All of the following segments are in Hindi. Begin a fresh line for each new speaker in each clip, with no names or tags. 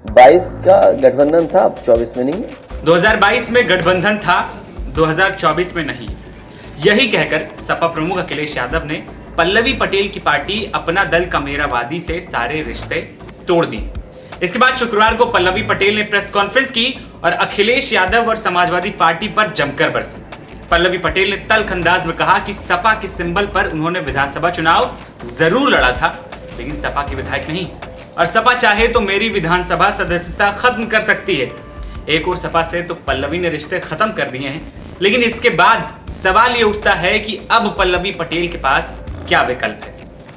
22 का गठबंधन था, अब 24 में नहीं है।
2022 में गठबंधन था, 2024 में नहीं। यही कहकर सपा प्रमुख अखिलेश यादव ने पल्लवी पटेल की पार्टी अपना दल का मेरावादी से सारे रिश्ते तोड़ दिए। इसके बाद शुक्रवार को पल्लवी पटेल ने प्रेस कॉन्फ्रेंस की और अखिलेश यादव और समाजवादी पार्टी पर जमकर बरसी। पल्लवी पटेल ने तल्ख अंदाज में कहा कि सपा के सिंबल पर उन्होंने विधानसभा चुनाव जरूर लड़ा था, लेकिन सपा के विधायक नहीं, और सपा चाहे तो मेरी विधानसभा सदस्यता खत्म कर सकती है। एक और सपा से तो पल्लवी ने रिश्ते खत्म कर दिए हैं, लेकिन इसके बाद सवाल ये उठता है कि अब पल्लवी पटेल के पास क्या विकल्प है।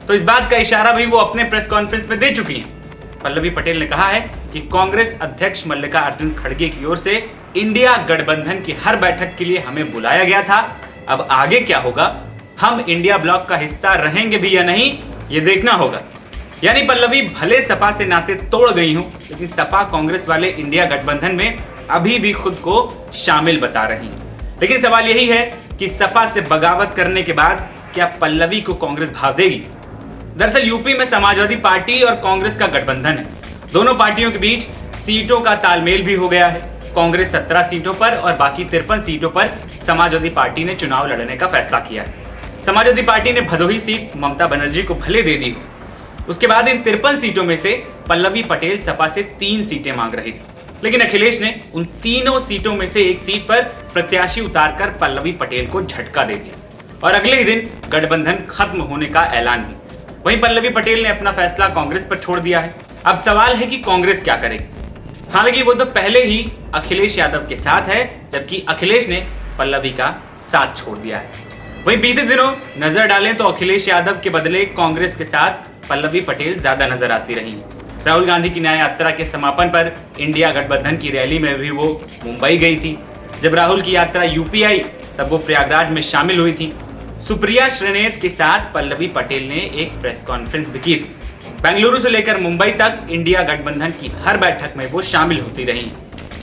तो इस बात का इशारा भी वो अपने प्रेस कॉन्फ्रेंस में दे चुकी हैं। पल्लवी पटेल ने कहा है कि कांग्रेस अध्यक्ष मल्लिकार्जुन खड़गे की ओर से इंडिया गठबंधन की हर बैठक के लिए हमें बुलाया गया था। अब आगे क्या होगा, हम इंडिया ब्लॉक का हिस्सा रहेंगे भी या नहीं, ये देखना होगा। यानी पल्लवी भले सपा से नाते तोड़ गई हूं, लेकिन सपा कांग्रेस वाले इंडिया गठबंधन में अभी भी खुद को शामिल बता रही हैं। लेकिन सवाल यही है कि सपा से बगावत करने के बाद क्या पल्लवी को कांग्रेस भाव देगी। दरअसल यूपी में समाजवादी पार्टी और कांग्रेस का गठबंधन है। दोनों पार्टियों के बीच सीटों का तालमेल भी हो गया है। कांग्रेस 17 सीटों पर और बाकी 53 सीटों पर समाजवादी पार्टी ने चुनाव लड़ने का फैसला किया है। समाजवादी पार्टी ने भदोही सीट ममता बनर्जी को भले दे दी हो, उसके बाद इन 53 सीटों में से पल्लवी पटेल सपा से 3 सीटें मांग रही थी, लेकिन अखिलेश ने उन तीनों सीटों में से एक सीट पर प्रत्याशी उतारकर पल्लवी पटेल को झटका दे दिया और अगले ही दिन गठबंधन खत्म होने का ऐलान भी। वहीं पल्लवी पटेल ने अपना फैसला कांग्रेस पर छोड़ दिया है। अब सवाल है कि कांग्रेस क्या करेगी। हालांकि वो तो पहले ही अखिलेश यादव के साथ है, जबकि अखिलेश ने पल्लवी का साथ छोड़ दिया है। वहीं बीते दिनों नजर डालें तो अखिलेश यादव के बदले कांग्रेस के साथ पल्लवी पटेल ज्यादा नजर आती रही हैं। राहुल गांधी की न्याय यात्रा के समापन पर इंडिया गठबंधन की रैली में भी वो मुंबई गई थी। जब राहुल की यात्रा यूपी आई तब वो प्रयागराज में शामिल हुई थी। सुप्रिया श्रीनेत के साथ पल्लवी पटेल ने एक प्रेस कॉन्फ्रेंस भी की थी। बेंगलुरु से लेकर मुंबई तक इंडिया गठबंधन की हर बैठक में वो शामिल होती रही।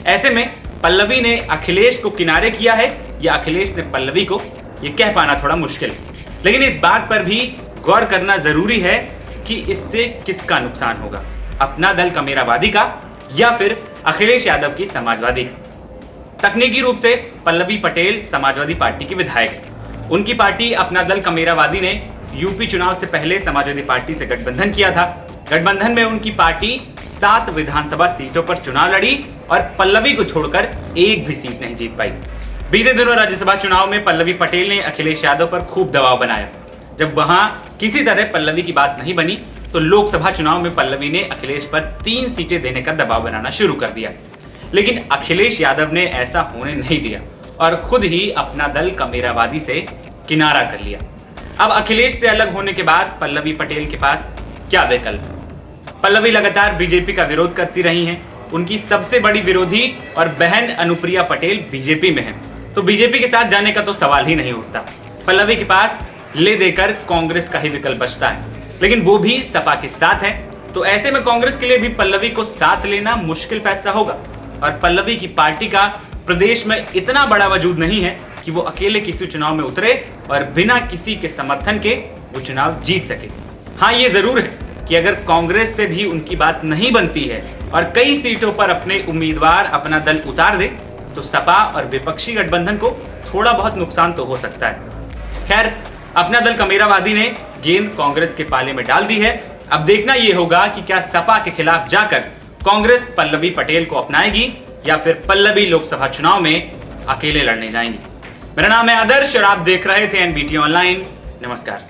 ऐसे में पल्लवी ने अखिलेश को किनारे किया है या अखिलेश ने पल्लवी को, ये कह पाना थोड़ा मुश्किल है। लेकिन इस बात पर भी गौर करना जरूरी है कि इससे किसका नुकसान होगा, अपना दल का मेरावादी का या फिर अखिलेश यादव की समाजवादी का। तकनीकी रूप से पल्लवी पटेल समाजवादी पार्टी की विधायक है। उनकी पार्टी अपना दल का मेरावादी ने यूपी चुनाव से पहले समाजवादी पार्टी से गठबंधन किया था। गठबंधन में उनकी पार्टी 7 विधानसभा सीटों पर चुनाव लड़ी और पल्लवी को छोड़कर एक भी सीट नहीं जीत पाई। बीते दिनों राज्यसभा चुनाव में पल्लवी पटेल ने अखिलेश यादव पर खूब दबाव बनाया। जब वहां किसी तरह पल्लवी की बात नहीं बनी तो लोकसभा चुनाव में पल्लवी ने अखिलेश पर 3 सीटें देने का दबाव बनाना शुरू कर दिया, लेकिन अखिलेश यादव ने ऐसा होने नहीं दिया और खुद ही अपना दल का मेरावादी से किनारा कर लिया। अब अखिलेश से अलग होने के बाद पल्लवी पटेल के पास क्या विकल्प है। पल्लवी लगातार बीजेपी का विरोध करती रही हैं। उनकी सबसे बड़ी विरोधी और बहन अनुप्रिया पटेल बीजेपी में है, तो बीजेपी के साथ जाने का तो सवाल ही नहीं उठता। पल्लवी के पास ले देकर कांग्रेस का ही विकल्प बचता है, लेकिन वो भी सपा के साथ है। तो ऐसे में कांग्रेस के लिए भी पल्लवी को साथ लेना मुश्किल फैसला होगा और पल्लवी की पार्टी का प्रदेश में इतना बड़ा वजूद नहीं है कि वो अकेले किसी चुनाव में उतरे और बिना किसी के समर्थन के वो चुनाव जीत सके। हाँ, ये जरूर है कि अगर कांग्रेस से भी उनकी बात नहीं बनती है और कई सीटों पर अपने उम्मीदवार अपना दल उतार दे तो सपा और विपक्षी गठबंधन को थोड़ा बहुत नुकसान तो हो सकता है। खैर, अपना दल का मेरावादी ने गेंद कांग्रेस के पाले में डाल दी है। अब देखना यह होगा कि क्या सपा के खिलाफ जाकर कांग्रेस पल्लवी पटेल को अपनाएगी या फिर पल्लवी लोकसभा चुनाव में अकेले लड़ने जाएंगी। मेरा नाम है आदर्श और आप देख रहे थे एनबीटी ऑनलाइन। नमस्कार।